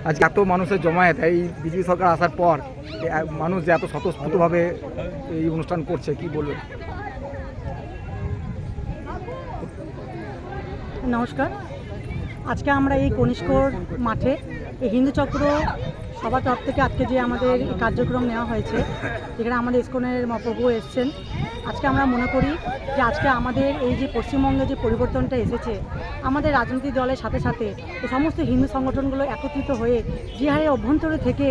আজ এত মানুষের জমায়েত এই বিজেপি সরকার আসার পর মানুষ যে এত স্বতঃস্ফূর্তভাবে এই অনুষ্ঠান করছে, কি বলবেন? নমস্কার। আজকে আমরা এই কনিষ্কর মাঠে এই হিন্দু চক্র সবার তরফ থেকে আজকে যে আমাদের কার্যক্রম নেওয়া হয়েছে, যেখানে আমাদের ইসকনের মহাপ্রভু এসছেন। আজকে আমরা মনে করি যে আজকে আমাদের এই যে পশ্চিমবঙ্গে যে পরিবর্তনটা এসেছে, আমাদের রাজনৈতিক দলের সাথে সাথে এই সমস্ত হিন্দু সংগঠনগুলো একত্রিত হয়ে যে হারে অভ্যন্তরে থেকে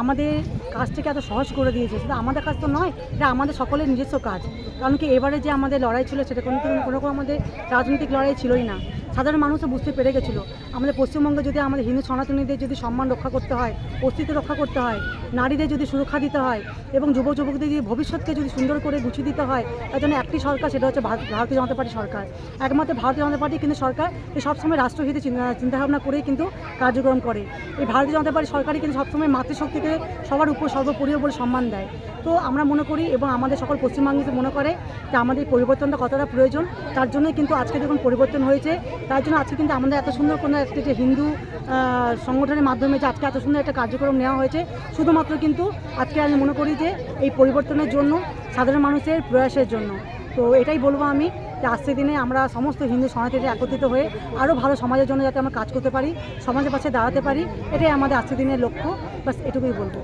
আমাদের কাজটাকে এত সহজ করে দিয়েছে। শুধু আমাদের কাজ তো নয়, এটা আমাদের সকলের নিজস্ব কাজ। কারণ কি এবারে যে আমাদের লড়াই ছিল সেটা কোনো রকম আমাদের রাজনৈতিক লড়াই ছিলই না। সাধারণ মানুষও বুঝতে পেরে গেছিলো আমাদের পশ্চিমবঙ্গে যদি আমাদের হিন্দু সনাতনীদের যদি সম্মান রক্ষা করতে হয়, অস্তিত্ব রক্ষা করতে হয়, নারীদের যদি সুরক্ষা দিতে হয় এবং যুবক যুবকদের যদি ভবিষ্যৎকে যদি সুন্দর করে গুছিয়ে দিতে হয়, তার জন্য একটি সরকার, সেটা হচ্ছে ভারতীয় জনতা পার্টি সরকার। একমাত্র ভারতীয় জনতা পার্টি কিন্তু সরকার সবসময় রাষ্ট্রহিতে চিন্তাভাবনা করেই কিন্তু কার্যক্রম করে। এই ভারতীয় জনতা পার্টি সরকারই কিন্তু সবসময় মাতৃশক্তিকে সবার উপর সর্বোপরি বলে সম্মান দেয়। তো আমরা মনে করি এবং আমাদের সকল পশ্চিমবঙ্গে মনে করে যে আমাদের পরিবর্তনটা কতটা প্রয়োজন, তার জন্যই কিন্তু আজকে যখন পরিবর্তন হয়েছে, তার জন্য আজকে কিন্তু আমাদের এত সুন্দর কোনো একটা যে হিন্দু সংগঠনের মাধ্যমে যে আজকে এত সুন্দর একটা কার্যক্রম নেওয়া হয়েছে, শুধুমাত্র কিন্তু আজকে আমি মনে করি যে এই পরিবর্তনের জন্য, সাধারণ মানুষের প্রয়াসের জন্য। তো এটাই বলবো আমি যে আজকের দিনে আমরা সমস্ত হিন্দু সমাজের একত্রিত হয়ে আরও ভালো সমাজের জন্য যাতে আমরা কাজ করতে পারি, সমাজের পাশে দাঁড়াতে পারি, এটাই আমাদের আজকের দিনের লক্ষ্য। বাস এটুকুই বলবো।